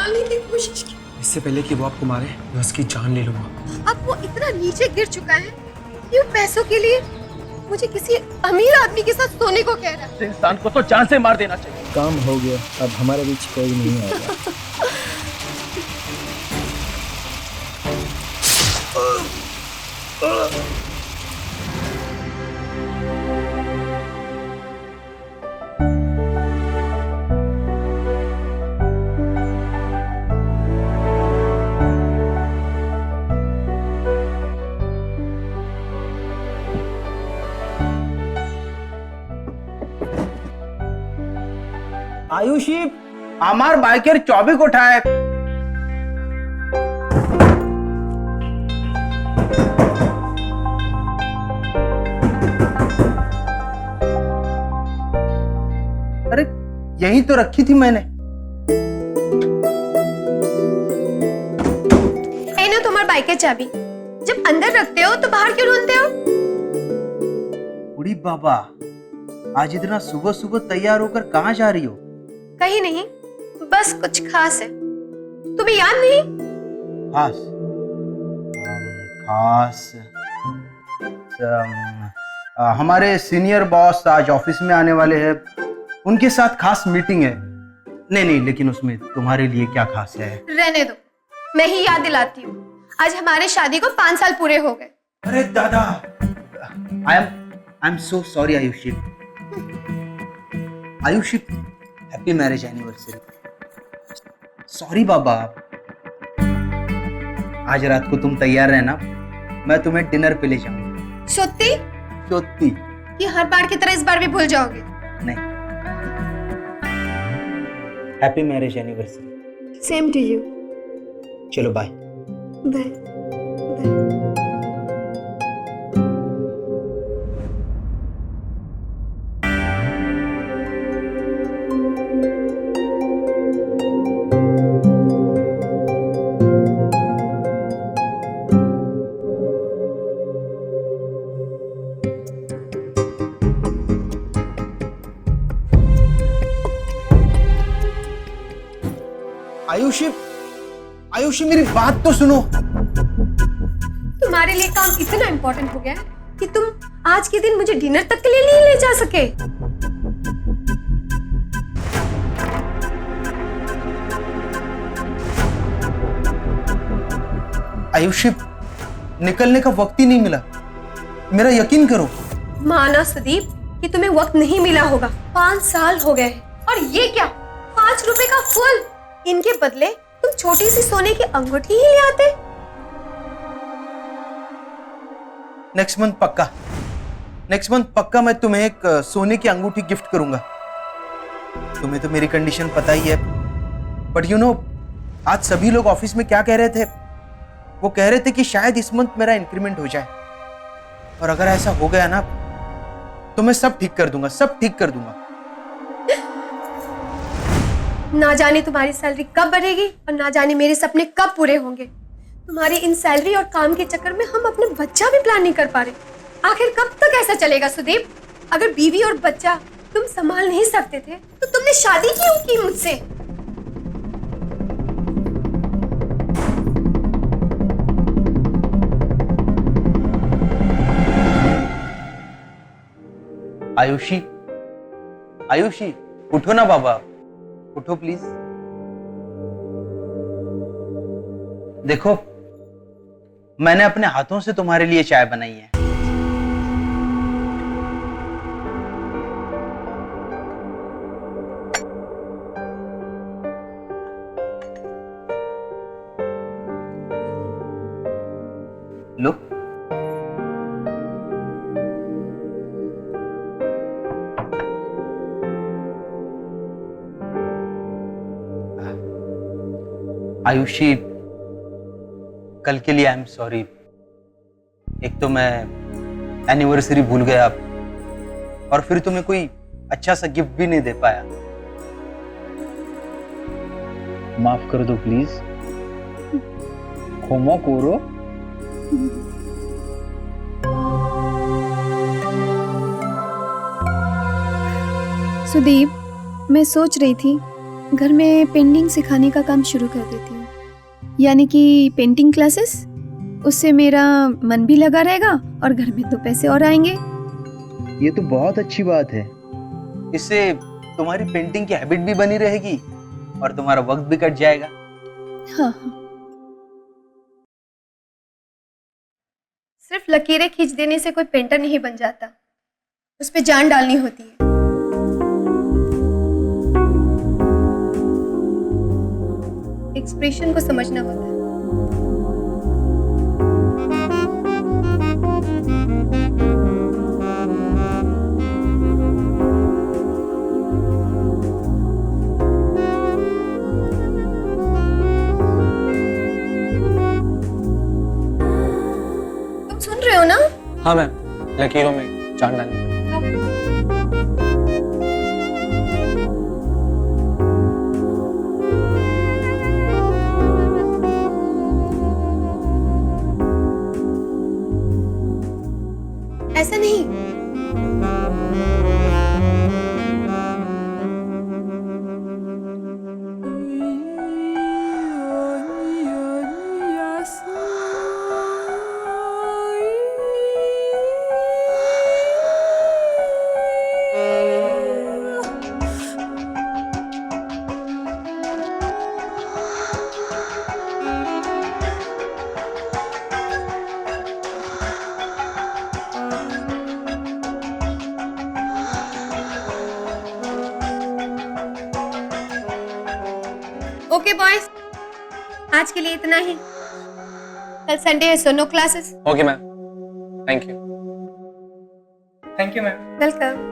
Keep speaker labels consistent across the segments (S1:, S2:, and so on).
S1: निकालने की कोशिश की।
S2: इससे पहले कि वो आपको मारे मैं उसकी जान ले लूंगा।
S1: अब वो इतना नीचे गिर चुका है कि वो पैसों के लिए मुझे किसी अमीर आदमी के साथ सोने को कह रहा है।
S3: इंसान को तो जान से मार देना चाहिए।
S4: काम हो गया, अब हमारे बीच कोई नहीं आएगा।
S3: आयुषी, আমার বাইকের চাবি কোথায়? अरे यहीं तो रखी थी मैंने।
S1: ना तुम्हारे बाइक की चाबी जब अंदर रखते हो तो बाहर क्यों ढूंढते हो?
S3: बुढ़ी बाबा, आज इतना सुबह सुबह तैयार होकर कहाँ जा रही हो?
S1: कहीं नहीं, बस कुछ खास है। तुम्हें याद नहीं?
S3: खास खास हमारे सीनियर बॉस आज ऑफिस में आने वाले हैं, उनके साथ खास मीटिंग है। नहीं नहीं, लेकिन उसमें तुम्हारे लिए क्या खास है?
S1: रहने दो, मैं ही याद दिलाती हूँ। आज हमारे शादी को 5 साल पूरे हो गए।
S3: अरे दादा, I am so sorry Ayushi. Ayushi, happy marriage anniversary. Sorry बाबा। आज रात को तुम तैयार रहना, मैं तुम्हें डिनर पे ले जाऊंगा।
S1: सत्ती?
S3: सत्ती?
S1: कि हर बार की तरह इस बार भी भूल जाओगे?
S3: नहीं। Happy marriage anniversary.
S1: Same to you.
S3: चलो बाय।
S1: बाय।
S3: आयुषी, आयुषी मेरी बात तो सुनो।
S1: तुम्हारे लिए काम इतना इम्पोर्टेंट हो गया है कि तुम आज के दिन मुझे डिनर तक के लिए नहीं ले जा सके।
S3: आयुषी, निकलने का वक्त ही नहीं मिला, मेरा यकीन करो।
S1: माना सुदीप कि तुम्हें वक्त नहीं मिला होगा। 5 साल हो गए और ये क्या, 5 रुपए का फूल। इनके बदले तुम छोटी सी सोने की अंगूठी ही ले आते।
S3: नेक्स्ट मंथ पक्का मैं तुम्हें एक सोने की अंगूठी गिफ्ट करूंगा। तुम्हें तो मेरी कंडीशन पता ही है, बट यू नो, आज सभी लोग ऑफिस में क्या कह रहे थे? वो कह रहे थे कि शायद इस मंथ मेरा इंक्रीमेंट हो जाए, और अगर ऐसा हो गया ना तो मैं सब ठीक कर दूंगा, सब ठीक कर दूंगा।
S1: ना जाने तुम्हारी सैलरी कब बढ़ेगी और ना जाने मेरे सपने कब पूरे होंगे। तुम्हारी इन सैलरी और काम के चक्कर में हम अपने बच्चा भी प्लान नहीं कर पा रहे। आखिर कब तक ऐसा चलेगा सुदीप? अगर बीवी और बच्चा तुम संभाल नहीं सकते थे तो तुमने शादी क्यों की मुझसे?
S3: आयुषी, आयुषी, उठो ना बाबा, उठो प्लीज। देखो, मैंने अपने हाथों से तुम्हारे लिए चाय बनाई है। लो। आयुषी, कल के लिए आई एम सॉरी। एक तो मैं एनिवर्सरी भूल गया, और फिर तुम्हें कोई अच्छा सा गिफ्ट भी नहीं दे पाया।
S4: माफ कर दो प्लीज। क्षमा करो।
S5: सुदीप, मैं सोच रही थी घर में पेंटिंग सिखाने का काम शुरू कर देती हूँ, यानी कि पेंटिंग क्लासेस। उससे मेरा मन भी लगा रहेगा और घर में 2 पैसे और आएंगे।
S4: ये तो बहुत अच्छी बात है।
S3: इससे तुम्हारी पेंटिंग की हैबिट भी बनी रहेगी और तुम्हारा वक्त भी कट जाएगा।
S5: हाँ हाँ।
S1: सिर्फ लकीरें खींच देने से कोई पेंटर नहीं बन जाता, उस पे जान डालनी होती है। एक्सप्रेशन को समझना होता है। तुम सुन रहे हो ना?
S2: हाँ मैम, लकीरों में जान डालनी।
S1: ऐसा नहीं। ओके बॉयज, आज के लिए इतना ही। कल संडे है, so no classes.
S2: Okay ma'am, thank you.
S6: Thank you ma'am.
S1: Welcome.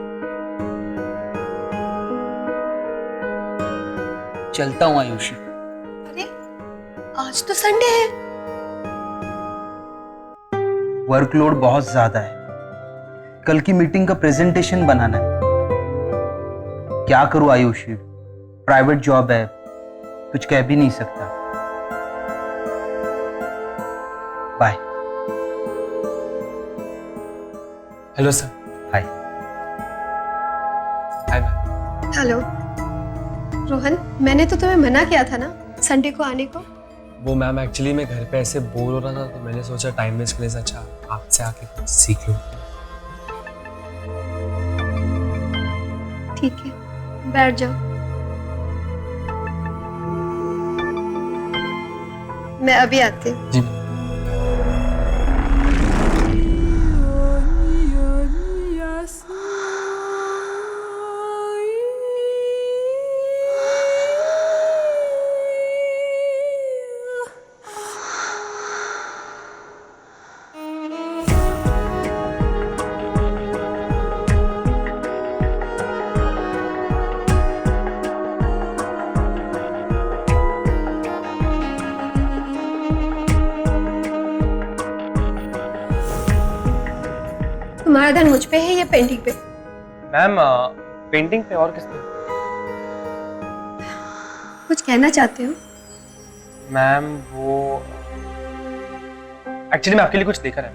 S3: चलता हूँ आयुषी।
S1: अरे आज तो संडे है।
S3: वर्कलोड बहुत ज्यादा है, कल की मीटिंग का प्रेजेंटेशन बनाना है। क्या करूँ आयुषी, प्राइवेट जॉब है, कुछ कह भी नहीं सकता। Bye.
S2: Hello sir.
S3: Hi.
S2: Hi ma'am.
S1: Hello Rohan, मैंने तो तुम्हें मना किया था ना संडे को आने को।
S2: वो मैम एक्चुअली मैं घर पे ऐसे बोर हो रहा था तो मैंने सोचा टाइम वेस्ट करने से अच्छा आपसे आके कुछ सीख लूं।
S1: ठीक है, बैठ जाओ। मैं अभी आती हूँ।
S2: जी।
S1: तुम्हारा ध्यान मुझ पे है या पेंटिंग पे?
S2: मैम पेंटिंग पे और किस पे?
S1: कुछ कहना चाहते हो?
S2: मैम वो एक्चुअली मैं आपके लिए कुछ लेकर आया।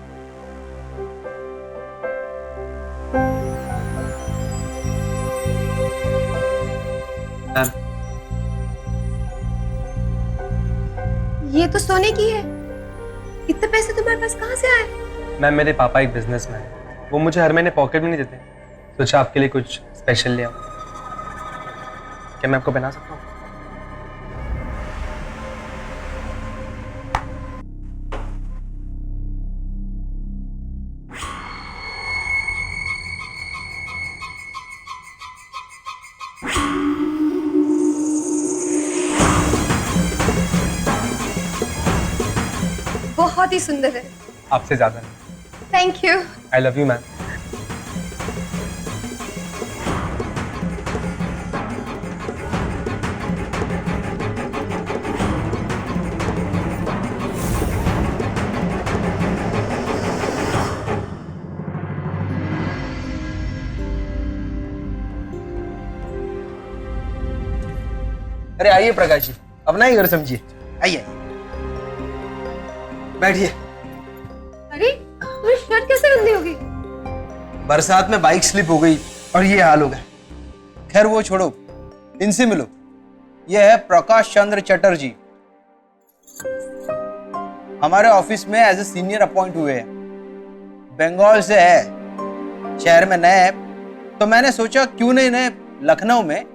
S2: मैम
S1: ये तो सोने की है। इतने पैसे तुम्हारे पास कहाँ से आए?
S2: मैम मेरे पापा एक बिजनेसमैन है, वो मुझे हर महीने पॉकेट में नहीं देते, सोचा आपके लिए कुछ स्पेशल ले आऊं। क्या मैं आपको पहना सकता हूँ?
S1: बहुत ही सुंदर है।
S2: आपसे ज्यादा नहीं।
S1: Thank you.
S2: I love you ma'am.
S3: अरे आइए प्रकाश जी, अपना ही घर समझिए। आइए बैठिए।
S1: अरे तुम्हारी शर्ट कैसे गंदी होगी?
S3: बरसात में बाइक स्लिप हो गई और ये हाल हो गया। खैर वो छोड़ो, इनसे मिलो। ये है प्रकाश चंद्र चटर्जी, हमारे ऑफिस में एज ए सीनियर अपॉइंट हुए हैं। बंगाल से है, शहर में नए हैं, तो मैंने सोचा क्यों नहीं इन्हें लखनऊ में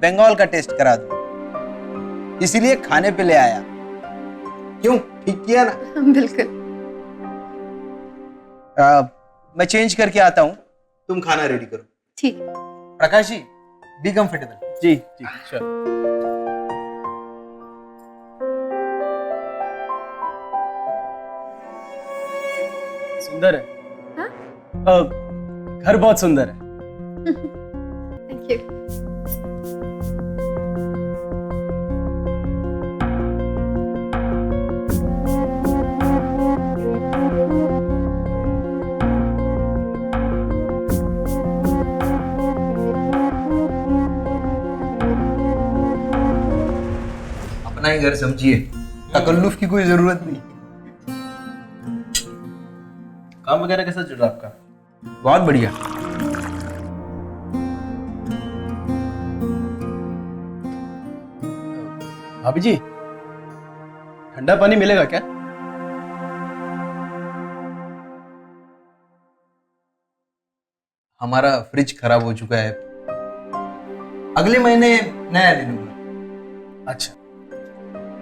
S3: बंगाल का टेस्ट करा दूं, इसीलिए खाने पे ले आया। क्यों, ठीक किया ना?
S1: बिल्कुल।
S3: मैं चेंज करके आता हूँ, तुम खाना रेडी करो।
S1: ठीक।
S3: Prakash ji, be comfortable.
S2: जी जी श्योर।
S6: सुंदर है।
S1: हाँ?
S6: घर बहुत सुंदर है।
S1: Thank you.
S3: अपना ही घर समझिए, तकल्लुफ की कोई जरूरत नहीं।
S2: काम वगैरह कैसा चल रहा है आपका?
S3: बहुत बढ़िया।
S6: भाभी जी, ठंडा पानी मिलेगा क्या?
S3: हमारा फ्रिज खराब हो चुका है, अगले महीने नया ले लूंगा।
S6: अच्छा।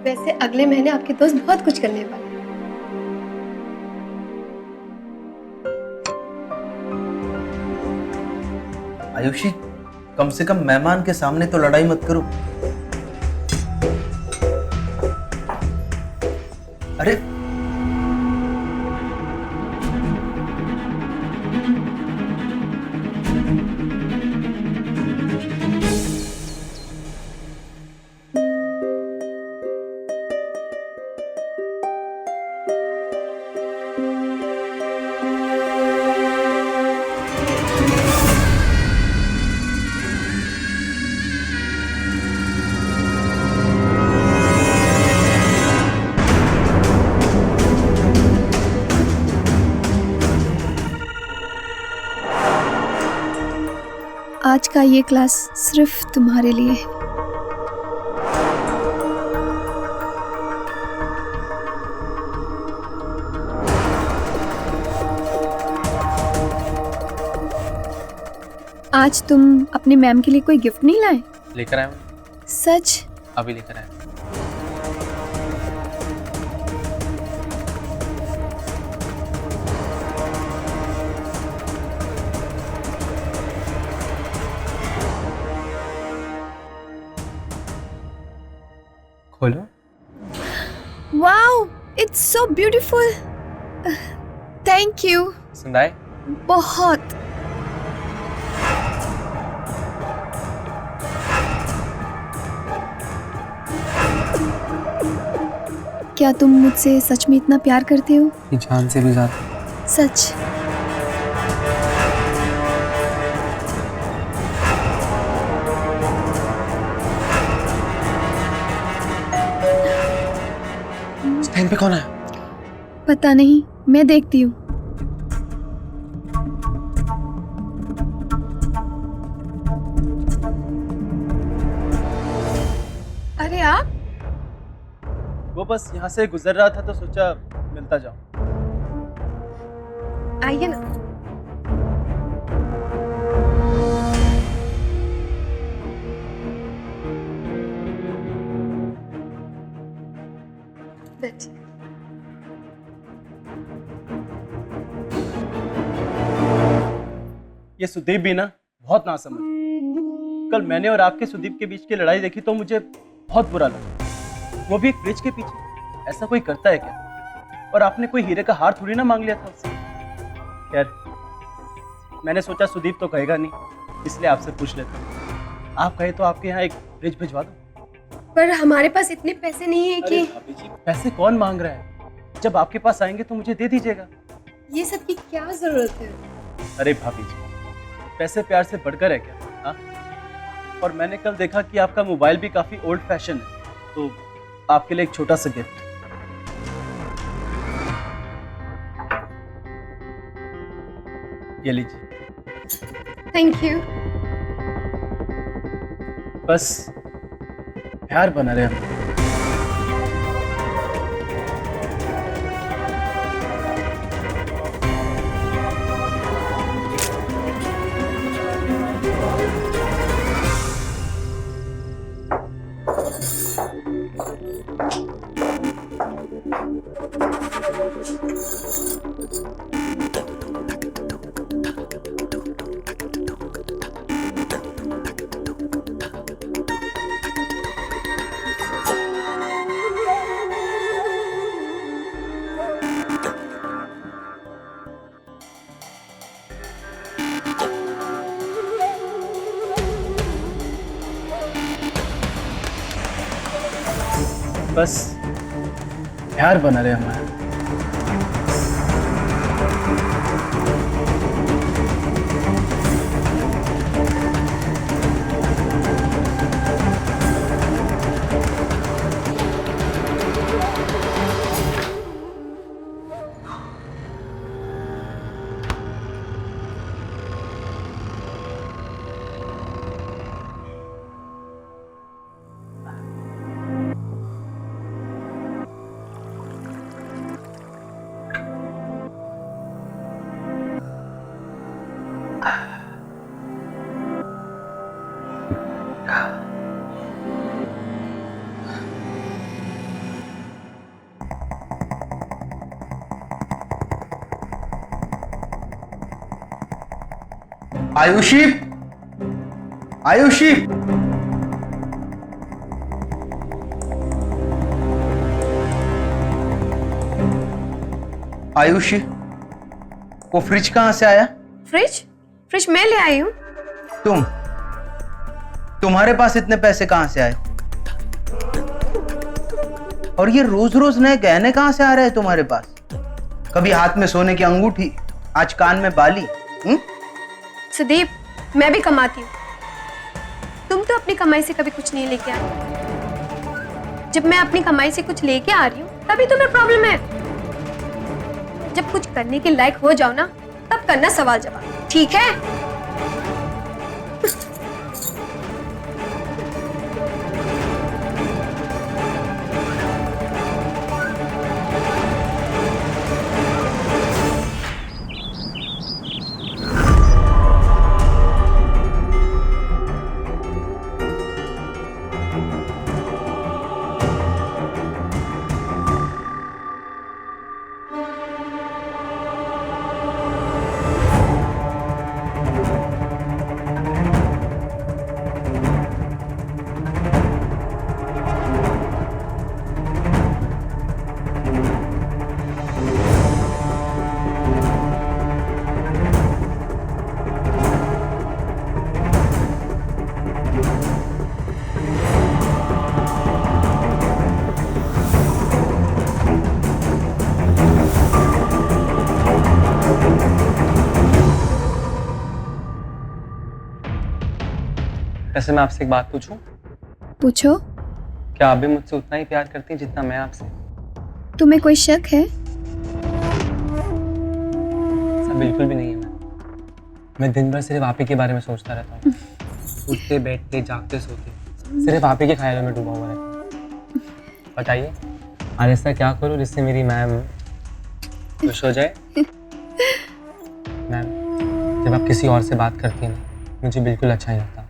S1: वैसे अगले महीने आपके दोस्त बहुत कुछ करने वाले हैं।
S3: आयुषी, कम से कम मेहमान के सामने तो लड़ाई मत करो। अरे
S5: आज का ये क्लास सिर्फ तुम्हारे लिए है। आज तुम अपने मैम के लिए कोई गिफ्ट नहीं लाए?
S2: लेकर आया हूँ,
S5: सच?
S2: अभी लेकर आया। खोलो।
S5: Wow, it's so beautiful. Thank you.
S2: पसंद आए?
S5: बहुत। क्या तुम मुझसे सच में इतना प्यार करते हो?
S2: ये जान से भी ज्यादा।
S5: सच?
S2: स्टैंड पे कौन है?
S5: पता नहीं, मैं देखती हूँ।
S1: अरे आप
S6: वो बस यहाँ से गुजर रहा था तो सोचा मिलता जाऊं।
S1: आइए ना। बैठिए।
S6: ये सुदीप भी ना बहुत नासमझ है। कल मैंने और आपके सुदीप के बीच की लड़ाई देखी तो मुझे बहुत बुरा लगा। वो भी एक फ्रिज के पीछे। ऐसा कोई करता है क्या? और आपने कोई हीरे का हार थोड़ी ना मांग लिया था उससे। खैर, मैंने सोचा सुदीप तो कहेगा नहीं, इसलिए आपसे पूछ लेता हूँ। आप कहे तो आपके यहाँ एक फ्रिज भिजवा दो।
S1: पर हमारे पास इतने पैसे नहीं है
S6: अरे
S1: कि
S6: भाभी जी, पैसे कौन मांग रहा है? जब आपके पास आएंगे तो मुझे दे दीजिएगा।
S1: ये सब की क्या जरूरत है?
S6: अरे भाभी जी, पैसे प्यार से बढ़कर है क्या? हाँ? और मैंने कल देखा कि आपका मोबाइल भी काफी ओल्ड फैशन है, तो आपके लिए एक छोटा सा गिफ्ट। ये लीजिए।
S1: Thank you.
S6: बस प्यार बना रहे हम। बस प्यार बना रहे हमारा।
S3: आयुषी, आयुषी, आयुषी, वो फ्रिज कहां से आया?
S1: फ्रिज? फ्रिज मैं ले आई हूँ।
S3: तुम्हारे पास इतने पैसे कहां से आए? और ये रोज रोज नए गहने कहां से आ रहे हैं तुम्हारे पास? कभी हाथ में सोने की अंगूठी, आज कान में बाली।
S1: सुदीप, मैं भी कमाती हूँ। तुम तो अपनी कमाई से कभी कुछ नहीं लेके आए। जब मैं अपनी कमाई से कुछ लेके आ रही हूँ तभी तुम्हें प्रॉब्लम है। जब कुछ करने के लायक हो जाओ ना, तब करना सवाल जवाब, ठीक है?
S2: वैसे मैं आपसे एक बात पूछूं?
S5: पूछो।
S2: क्या आप भी मुझसे उतना ही प्यार करती हैं जितना मैं आपसे?
S5: तुम्हें कोई शक है?
S2: ऐसा बिल्कुल भी नहीं है। मैं दिन भर सिर्फ आप ही के बारे में सोचता रहता हूँ। उठते बैठते जागते सोते सिर्फ आप ही के ख्यालों में डूबा हुआ रहता हूँ। बताइए, और ऐसा क्या करूँ जिससे मेरी मैम खुश हो जाए? मैम, जब आप किसी और से बात करती हैं ना, मुझे बिल्कुल अच्छा नहीं लगता।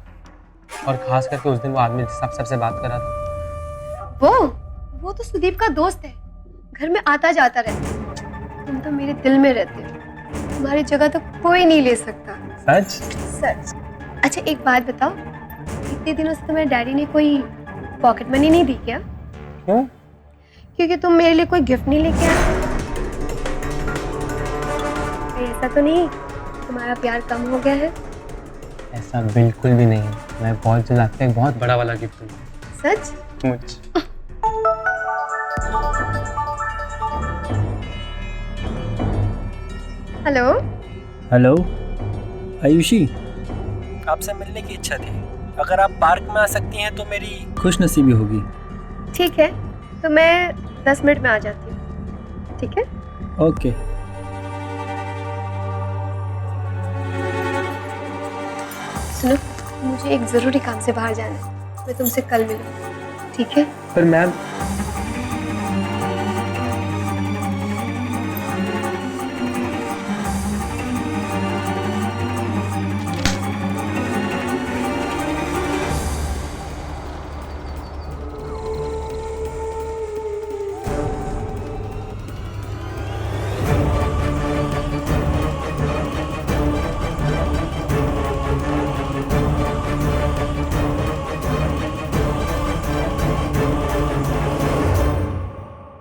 S2: और खास करके उस दिन वो आदमी जिस सबसे बात कर रहा था,
S1: वो तो सुदीप का दोस्त है, घर में आता जाता रहता है। तुम तो मेरे दिल में रहते हो, तुम्हारी जगह तो कोई नहीं ले सकता।
S2: सच?
S1: सच। अच्छा एक बात बताओ, इतने दिनों से तुम्हारे डैडी ने कोई पॉकेट मनी नहीं दी क्या?
S2: क्यों?
S1: क्योंकि तुम मेरे लिए कोई गिफ्ट नहीं लेके आए। ऐसा तो नहीं तुम्हारा प्यार कम हो गया है?
S2: ऐसा बिल्कुल भी नहीं है। मैं बहुत जल्द आपको एक बहुत बड़ा वाला गिफ्ट दूंगा।
S1: सच?
S2: मुझे
S1: हेलो।
S7: हेलो आयुषी, आपसे मिलने की इच्छा थी। अगर आप पार्क में आ सकती हैं तो मेरी खुश नसीबी होगी।
S1: ठीक है, तो मैं 10 मिनट में आ जाती हूँ। ठीक है?
S7: ओके।
S1: सुनो, मुझे एक ज़रूरी काम से बाहर जाना है। मैं तुमसे कल मिलूंगी। ठीक है?
S2: पर मैम,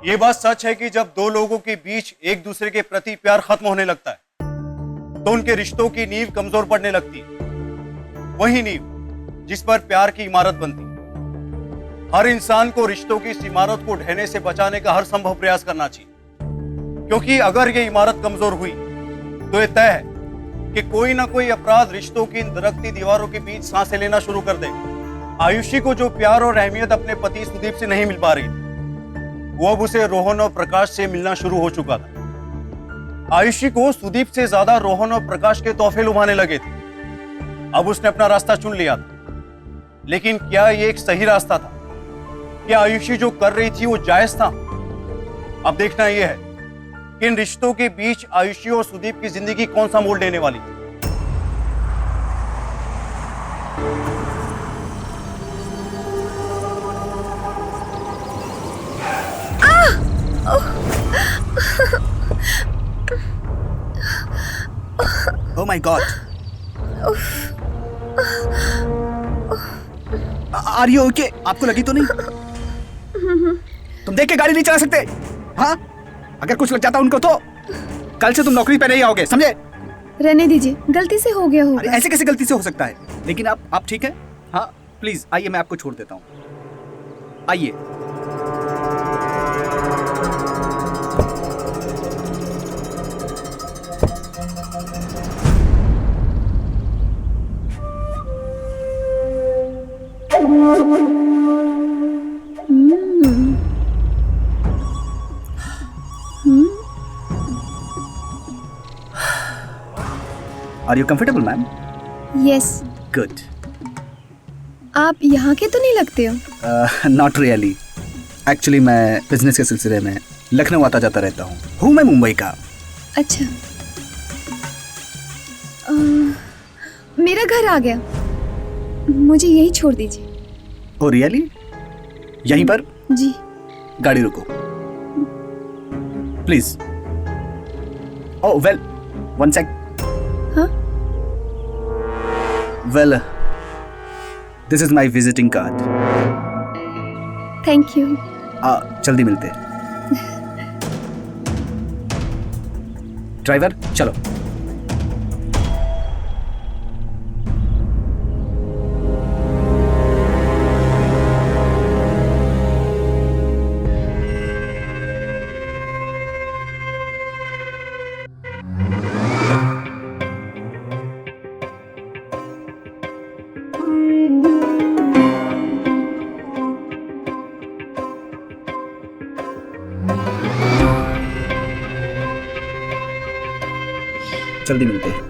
S8: ये बात सच है कि जब दो लोगों के बीच एक दूसरे के प्रति प्यार खत्म होने लगता है तो उनके रिश्तों की नींव कमजोर पड़ने लगती है। वही नींव जिस पर प्यार की इमारत बनती है। हर इंसान को रिश्तों की इस इमारत को ढहने से बचाने का हर संभव प्रयास करना चाहिए, क्योंकि अगर ये इमारत कमजोर हुई तो ये तय है कि कोई ना कोई अपराध रिश्तों की इन दरकती दीवारों के बीच सांसें लेना शुरू कर देगा। आयुषी को जो प्यार और अहमियत अपने पति सुदीप से नहीं मिल पा रही थी, वो अब उसे रोहन और प्रकाश से मिलना शुरू हो चुका था। आयुषी को सुदीप से ज्यादा रोहन और प्रकाश के तोहफे लुभाने लगे थे। अब उसने अपना रास्ता चुन लिया था, लेकिन क्या ये एक सही रास्ता था? क्या आयुषी जो कर रही थी वो जायज था? अब देखना यह है कि इन रिश्तों के बीच आयुषी और सुदीप की जिंदगी कौन सा मोड़ लेने वाली थी।
S3: Oh my God. Are you okay? आपको लगी तो नहीं? तुम देख के गाड़ी नहीं चला सकते? हाँ? अगर कुछ लग जाता उनको तो कल से तुम नौकरी पे नहीं आओगे, समझे?
S5: रहने दीजिए, गलती से हो गया
S3: अरे
S5: होगा।
S3: ऐसे कैसे गलती से हो सकता है? लेकिन आप ठीक है? हाँ, प्लीज आइए, मैं आपको छोड़ देता हूँ। आइए। Are you comfortable, ma'am?
S5: Yes,
S3: Good.
S5: आप यहाँ के तो नहीं लगते हो।
S3: Not really. Actually, मैं बिजनेस के सिलसिले में लखनऊ आता जाता रहता हूँ मैं मुंबई का।
S5: अच्छा, मेरा घर आ गया, मुझे यही छोड़ दीजिए।
S3: Oh really? यहीं पर?
S5: जी।
S3: गाड़ी रुको please. Oh well, one sec.
S5: हाँ?
S3: Well, this is my visiting card.
S5: Thank you.
S3: जल्दी मिलते हैं। ड्राइवर चलो। जल्दी मिलते हैं।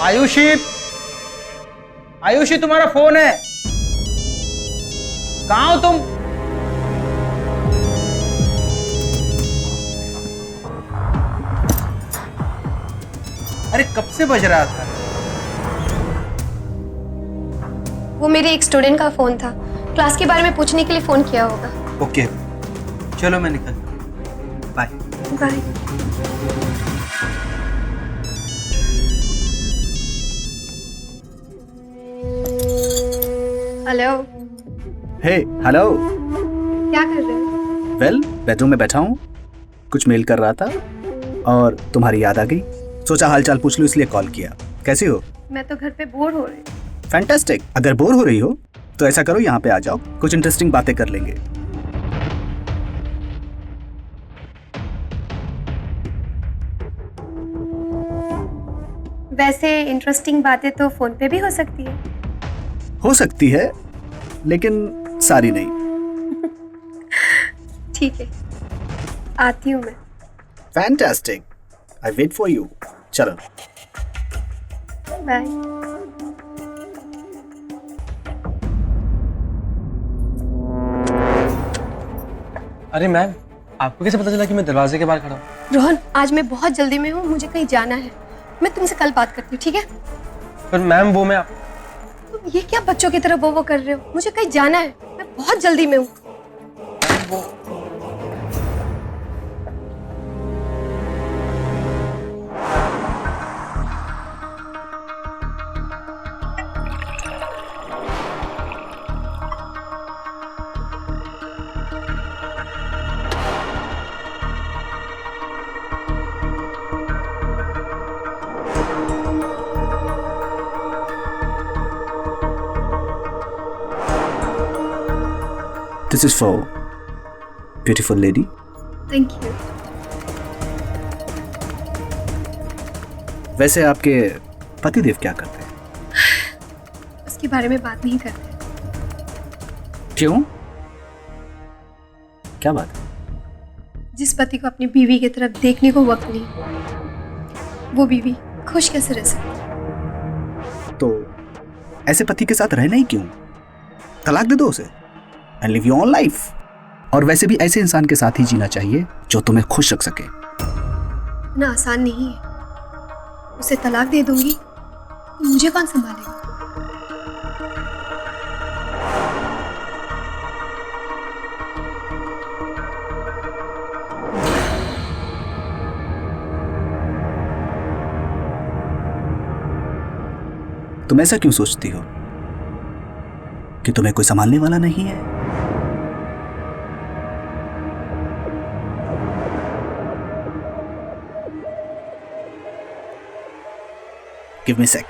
S6: आयुषी, आयुषी तुम्हारा फोन है, कहाँ हो तुम?
S3: अरे कब से बज रहा था?
S1: वो मेरे एक स्टूडेंट का फोन था, क्लास के बारे में पूछने के लिए फोन किया होगा।
S3: ओके, चलो मैं निकलता हूँ। बाय।
S1: बाय। हेलो,
S9: हे हेलो।
S1: क्या कर रहे हो?
S9: वेल, बेडरूम में बैठा हूँ, कुछ मेल कर रहा था और तुम्हारी याद आ गई, सोचा हालचाल पूछ लूं इसलिए कॉल किया। कैसी हो?
S1: मैं तो घर पे बोर हो रही हूँ।
S9: फैंटास्टिक। अगर बोर हो रही हो तो ऐसा करो, यहाँ पे आ जाओ, कुछ इंटरेस्टिंग बातें कर लेंगे।
S1: वैसे इंटरेस्टिंग बातें तो फोन पे भी हो सकती है।
S9: हो सकती है, लेकिन सारी नहीं।
S1: ठीक है, आती हूँ मैं।
S9: Fantastic, I wait for you. चलो
S1: बाय।
S2: अरे मैम, आपको कैसे पता चला कि मैं दरवाजे के बाहर खड़ा हूँ?
S1: रोहन, आज मैं बहुत जल्दी में हूँ, मुझे कहीं जाना है। मैं तुमसे कल बात करती हूँ, ठीक है?
S2: पर मैम वो मैं
S1: तुम ये क्या बच्चों की तरह वो कर रहे हो? मुझे कहीं जाना है, मैं बहुत जल्दी में हूँ।
S9: This is for beautiful lady.
S1: Thank you.
S9: वैसे आपके पतिदेव क्या करते हैं?
S1: उसके बारे में बात नहीं करते।
S9: क्यों? क्या बात?
S1: जिस पति को अपनी बीवी की तरफ देखने को वक्त नहीं, वो बीवी खुश कैसे रह सकती?
S9: तो ऐसे पति के साथ रहना ही क्यों? तलाक दे दो उसे and live your own life. और वैसे भी ऐसे इंसान के साथ ही जीना चाहिए जो तुम्हें खुश रख सके।
S1: इतना आसान नहीं है। उसे तलाक दे दूंगी तो मुझे कौन संभालेगा?
S9: तुम ऐसा क्यों सोचती हो कि तुम्हें कोई संभालने वाला नहीं है? Give me a sec.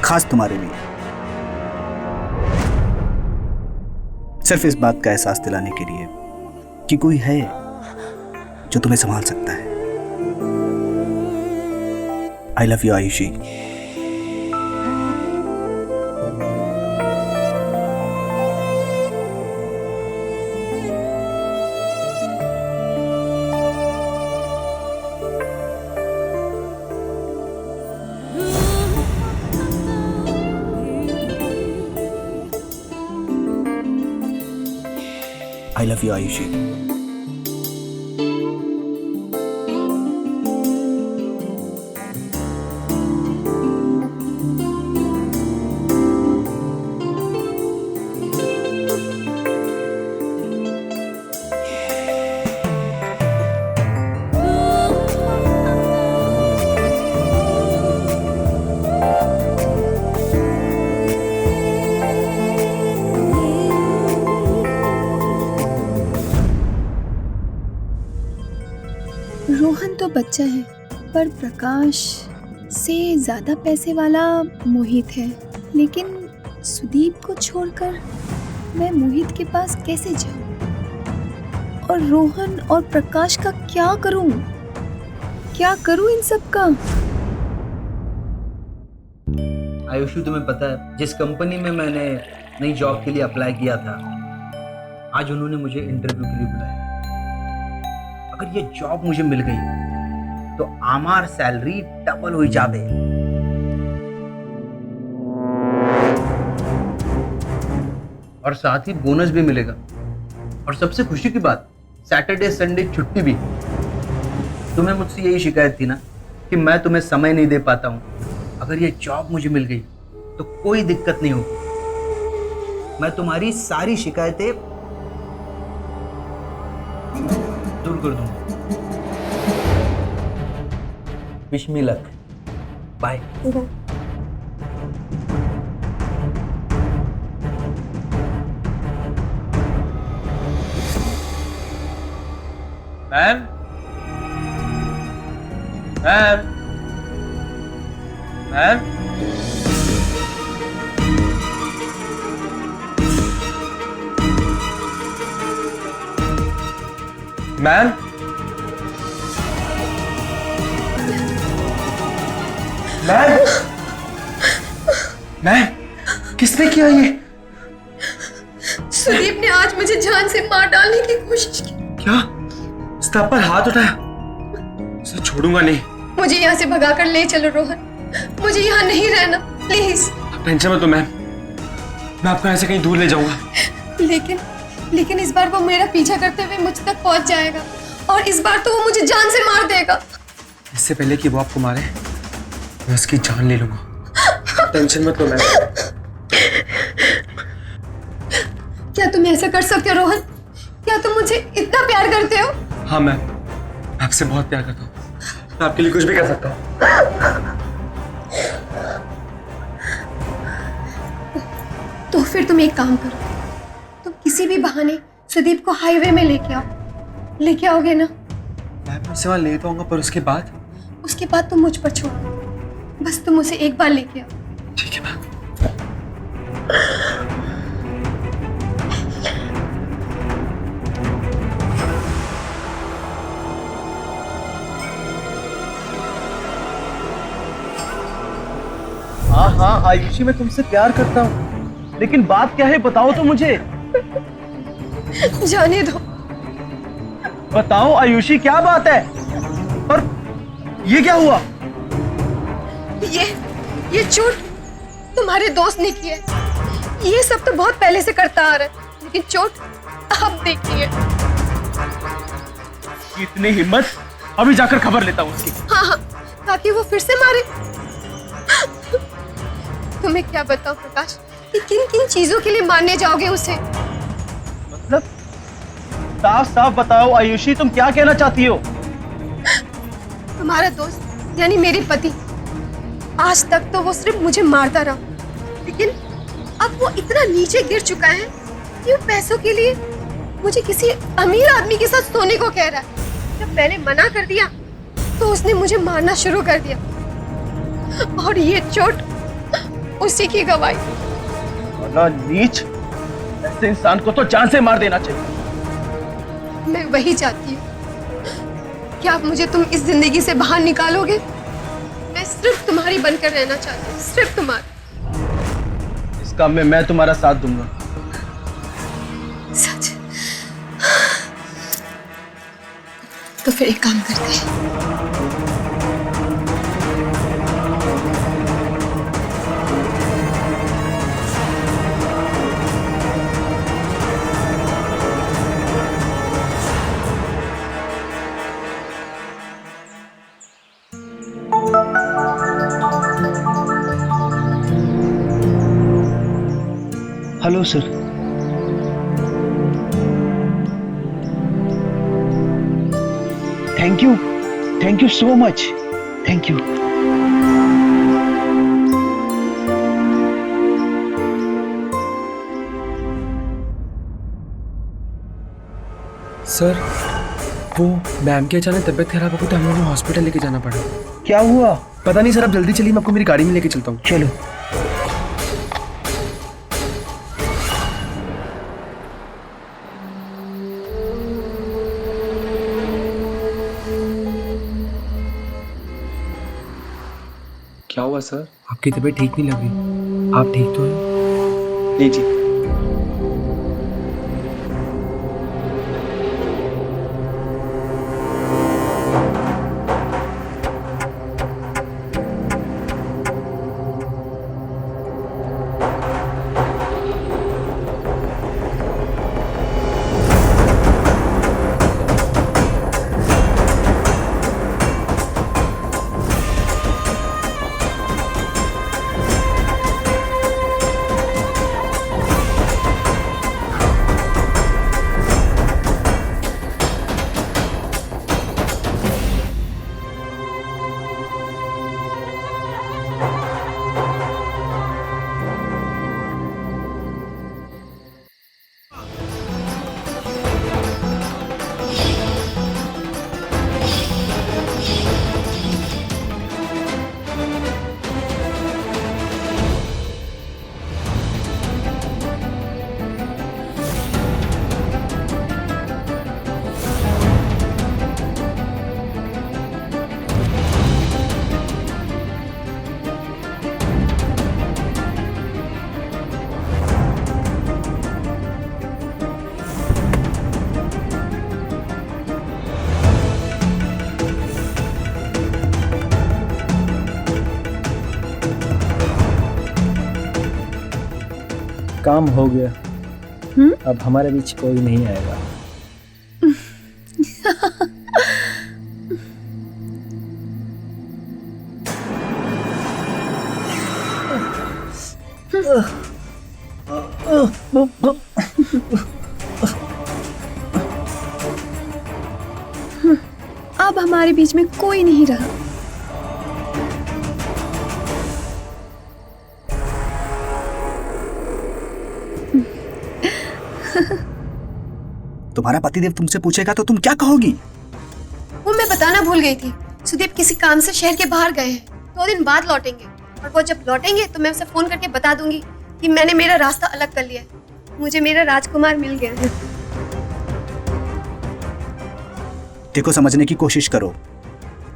S9: खास तुम्हारे लिए, सिर्फ इस बात का एहसास दिलाने के लिए कि कोई है जो तुम्हें संभाल सकता है। I love you Ayushi. I love you, Ayushi.
S5: Rohan तो बच्चा है, पर प्रकाश से ज्यादा पैसे वाला मोहित है। लेकिन सुदीप को छोड़कर मैं मोहित के पास कैसे जाऊं? और रोहन और प्रकाश का क्या करूं? क्या करूं इन सब का?
S3: आयुषी, तुम्हें पता है जिस कंपनी में मैंने नई जॉब के लिए अप्लाई किया था, आज उन्होंने मुझे इंटरव्यू के लिए बुलाया। अगर ये जॉब मुझे मिल गई तो हमार सैलरी डबल हो जावे। और साथ ही बोनस भी मिलेगा। और सबसे खुशी की बात, सैटरडे संडे छुट्टी भी। तुम्हें मुझसे यही शिकायत थी ना कि मैं तुम्हें समय नहीं दे पाता हूं। अगर ये जॉब मुझे मिल गई तो कोई दिक्कत नहीं होगी। मैं तुम्हारी सारी शिकायतें दूर कर दूंगा। Wish me luck. Bye.
S2: Ma'am, ma'am, ma'am, ma'am, ma'am, ma'am, किसने किया ये?
S1: सुदीप ने आज मुझे जान से मार डालने की कोशिश की।
S2: क्या? स्टाफ पर हाथ उठाया? उसे छोड़ूंगा नहीं।
S1: मुझे यहाँ से भगा कर ले चलो रोहन, मुझे यहाँ नहीं रहना प्लीज।
S2: आप टेंशन मत लो मैम, मैं आपको ऐसे कहीं दूर ले जाऊंगा।
S1: लेकिन इस बार वो मेरा पीछा करते हुए मुझ तक पहुंच जाएगा और इस बार तो वो मुझे जान से मार देगा।
S2: इससे पहले कि वो आपको मारे, मैं उसकी जान ले लूंगा। टेंशन मत लो मैम।
S1: क्या तुम ऐसा कर सकते हो रोहन? क्या तुम मुझे इतना प्यार करते हो?
S2: हाँ मैम, मैं आपसे बहुत प्यार करता हूँ। मैं आपके लिए कुछ भी कर सकता हूँ।
S1: तो फिर तुम एक काम करो, तुम किसी भी बहाने सुदीप को हाईवे में लेके आओ। लेके आओगे ना?
S2: मैं उसे वहां ले तो आऊंगा, पर उसके बाद
S1: तुम मुझ पर छोड़ो। बस तुम उसे एक बार लेके आओ।
S2: ठीक है मैम।
S6: हाँ आयुषी, मैं तुमसे प्यार करता हूँ, लेकिन बात क्या है बताओ तो मुझे।
S1: जाने दो।
S6: बताओ आयुषी, क्या बात है? और ये क्या हुआ?
S1: ये चोट तुम्हारे दोस्त ने की है। ये सब तो बहुत पहले से करता आ रहा है, लेकिन चोट अब देखी है।
S6: इतनी हिम्मत, अभी जाकर खबर लेता हूँ उसकी।
S1: हाँ, ताकि वो फिर से मारे। तुम्हें क्या बताऊं प्रकाश, कि किन किन चीजों के लिए मारने जाओगे उसे?
S6: मतलब साफ साफ बताओ आयुषी, तुम क्या कहना चाहती हो?
S1: तुम्हारा दोस्त यानी मेरे पति, आज तक तो वो सिर्फ मुझे मारता रहा, लेकिन अब वो इतना नीचे गिर चुका है कि वो पैसों के लिए मुझे किसी अमीर आदमी के साथ सोने को कह रहा है। जब पहले मना कर दिया तो उसने मुझे मारना शुरू कर दिया, और ये चोट उसी की गवाही।
S6: बड़ा नीच, ऐसे इंसान को तो जान से मार देना चाहिए।
S1: मैं वही चाहती हूँ कि आप मुझे तुम इस जिंदगी से बाहर निकालोगे। मैं सिर्फ तुम्हारी बनकर रहना चाहती हूँ, सिर्फ तुम्हारी।
S6: इस काम में मैं तुम्हारा साथ दूंगा।
S1: सच? तो फिर एक काम करते हैं।
S6: Hello sir. Thank you so much. Thank you.
S2: Sir, वो मैम की अचानक तबीयत खराब हो गई तो हम लोगों को हॉस्पिटल लेके जाना पड़ा।
S6: क्या हुआ?
S2: पता नहीं सर, आप जल्दी चलिए, मैं आपको मेरी गाड़ी में लेके चलता हूँ।
S6: चलो।
S2: क्या हुआ सर? आपकी तबीयत ठीक नहीं लग रही। आप ठीक तो हैं?
S6: नहीं जी।
S7: काम हो गया। अब हमारे बीच कोई नहीं आएगा।
S5: अब हमारे बीच में कोई नहीं रहा।
S9: तुम्हारा पतिदेव तुमसे पूछेगा तो तुम क्या कहोगी?
S1: वो मैं बताना भूल गई थी। सुदीप किसी काम से शहर के बाहर गए हैं, 2 दिन बाद लौटेंगे। और वो जब लौटेंगे तो मैं उसे फोन करके बता दूंगी कि मैंने मेरा रास्ता अलग कर लिया है, मुझे मेरा राजकुमार मिल गया है।
S9: देखो, समझने की कोशिश करो।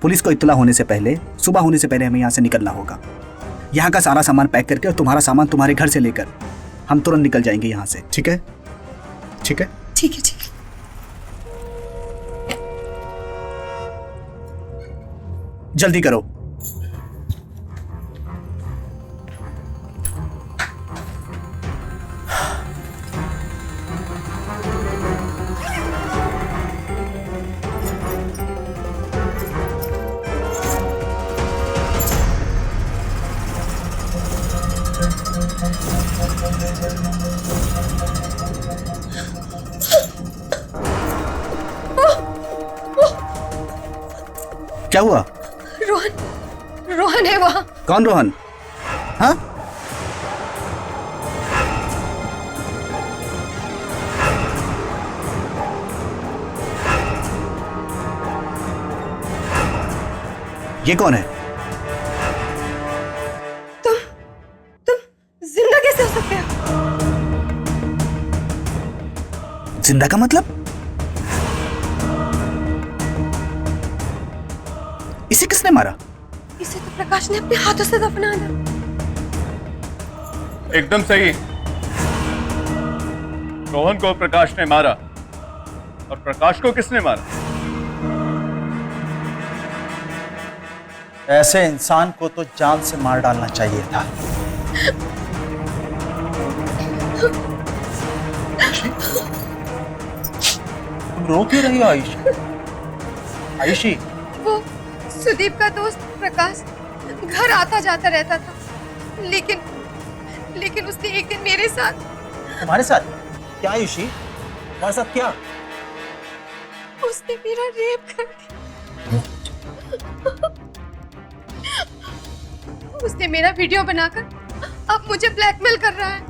S9: पुलिस को इत्तला होने से पहले, सुबह होने से पहले हमें यहाँ से निकलना होगा। यहाँ का सारा सामान पैक करके और तुम्हारा सामान तुम्हारे घर से लेकर हम तुरंत निकल जाएंगे यहाँ से। ठीक है? ठीक है?
S1: ठीक है, ठीक है।
S9: जल्दी करो। क्या हुआ?
S1: रोहन है वहाँ।
S9: कौन रोहन? हाँ? ये कौन है?
S1: तुम जिंदा कैसे हो सकते हो?
S9: जिंदा का मतलब? इसे किसने मारा?
S1: इसे तो प्रकाश ने अपने हाथों से दफना दिया।
S8: एकदम सही। रोहन को प्रकाश ने मारा। और प्रकाश को किसने मारा?
S3: ऐसे इंसान को तो जान से मार डालना चाहिए था। तुम रो क्यों रही हो आयुषी? आयुषी,
S1: वो सुदीप का दोस्त प्रकाश घर आता जाता रहता था, लेकिन उसने एक दिन मेरे साथ।
S3: तुम्हारे साथ क्या आयुषी? तुम्हारे साथ क्या?
S1: उसने मेरा रेप कर दिया। उसने मेरा वीडियो बनाकर अब मुझे ब्लैकमेल कर रहा है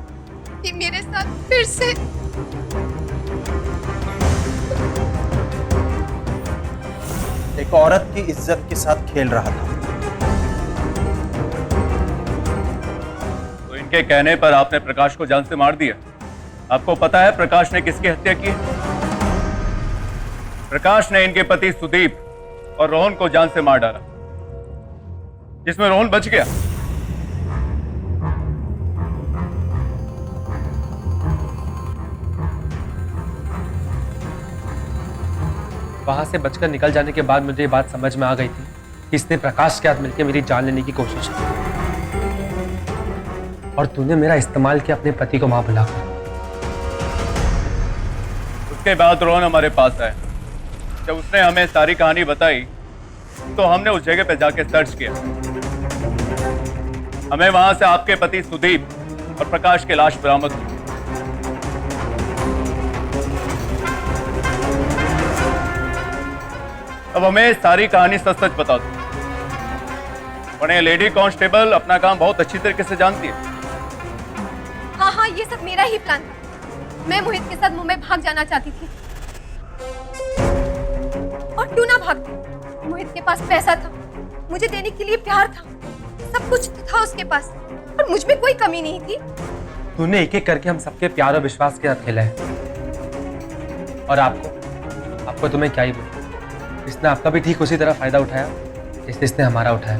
S1: कि मेरे साथ फिर से।
S3: एक औरत की इज्जत के साथ खेल रहा था।
S8: तो इनके कहने पर आपने प्रकाश को जान से मार दिया। आपको पता है प्रकाश ने किसकी हत्या की? प्रकाश ने इनके पति सुदीप और रोहन को जान से मार डाला, जिसमें रोहन बच गया।
S2: वहां से बचकर निकल जाने के बाद मुझे ये बात समझ में आ गई थी कि इसने प्रकाश के साथ मिलकर मेरी जान लेने की कोशिश की और तूने मेरा इस्तेमाल किया अपने पति को वहां बुलाकर।
S8: उसके बाद रोहन हमारे पास आया। जब उसने हमें सारी कहानी बताई तो हमने उस जगह पे जाके सर्च किया। हमें वहां से आपके पति सुदीप और प्रकाश की लाश बरामद हुई। अब हमें सारी कहानी सच सच बता दो, वरना लेडी कांस्टेबल अपना काम बहुत अच्छी तरीके से जानती है।
S1: हाँ, ये सब मेरा ही प्लान था। मैं मोहित के साथ मुंबई भाग जाना चाहती थी। और क्यों ना भागती? मोहित के पास पैसा था, मुझे देने के लिए प्यार था, सब कुछ था उसके पास, और मुझ में कोई कमी नहीं थी।
S2: तूने एक एक करके हम सबके प्यार और विश्वास के साथ खेला है। और आपको तुम्हें क्या ही बोलूं, इसने आपका भी ठीक उसी तरह फायदा उठाया जैसे इसने हमारा उठाया।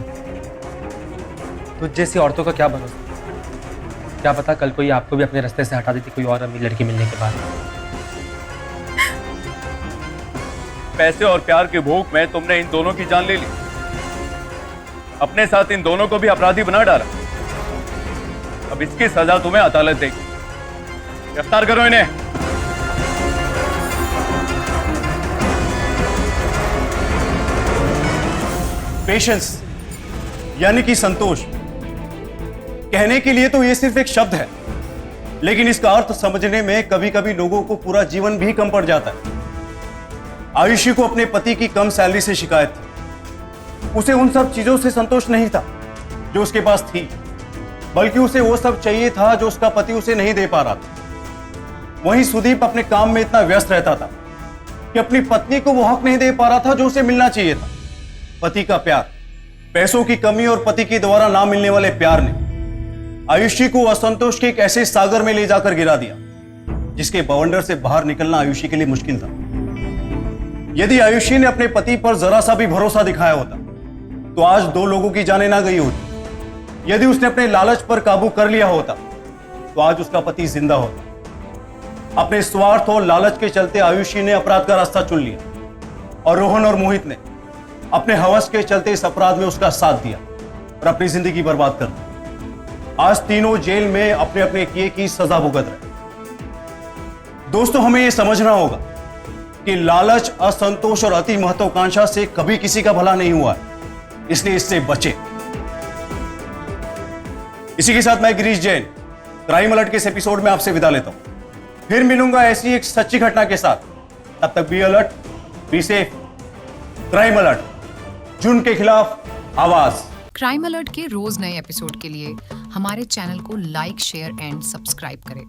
S2: तुझ जैसी औरतों का क्या भरोसा? क्या पता कल कोई आपको भी अपने रास्ते से हटा देती कोई और अमीर लड़की मिलने के बाद।
S8: पैसे और प्यार की भूख में तुमने इन दोनों की जान ले ली। अपने साथ इन दोनों को भी अपराधी बना डाला। अब इसकी सजा तुम्हें अदालत देगी। गिरफ्तार करो इन्हें। पेशेंस यानी कि संतोष, कहने के लिए तो यह सिर्फ एक शब्द है, लेकिन इसका अर्थ समझने में कभी कभी लोगों को पूरा जीवन भी कम पड़ जाता है। आयुषी को अपने पति की कम सैलरी से शिकायत थी। उसे उन सब चीजों से संतोष नहीं था जो उसके पास थी, बल्कि उसे वो सब चाहिए था जो उसका पति उसे नहीं दे पा रहा था। वहीं सुदीप अपने काम में इतना व्यस्त रहता था कि अपनी पत्नी को वो हक नहीं दे पा रहा था जो उसे मिलना चाहिए था। पति का प्यार, पैसों की कमी और पति के द्वारा ना मिलने वाले प्यार ने आयुषी को असंतोष के एक ऐसे सागर में ले जाकर गिरा दिया जिसके बवंडर से बाहर निकलना आयुषी के लिए मुश्किल था। यदि आयुषी ने अपने पति पर जरा सा भी भरोसा दिखाया होता तो आज 2 लोगों की जानें ना गई होती। यदि उसने अपने लालच पर काबू कर लिया होता तो आज उसका पति जिंदा होता। अपने स्वार्थ और लालच के चलते आयुषी ने अपराध का रास्ता चुन लिया और रोहन और मोहित ने अपने हवस के चलते इस अपराध में उसका साथ दिया और अपनी जिंदगी बर्बाद कर दी। आज तीनों जेल में अपने अपने किए की सजा भुगत रहे। दोस्तों, हमें यह समझना होगा कि लालच, असंतोष और अति महत्वाकांक्षा से कभी किसी का भला नहीं हुआ है, इसलिए इससे बचे। इसी के साथ मैं गिरीश जैन क्राइम अलर्ट के इस एपिसोड में आपसे विदा लेता हूं। फिर मिलूंगा ऐसी एक सच्ची घटना के साथ। तब तक be alert, be safe. Crime alert, जुर्म के खिलाफ आवाज।
S10: क्राइम अलर्ट के रोज नए एपिसोड के लिए हमारे चैनल को लाइक, शेयर एंड सब्सक्राइब करें।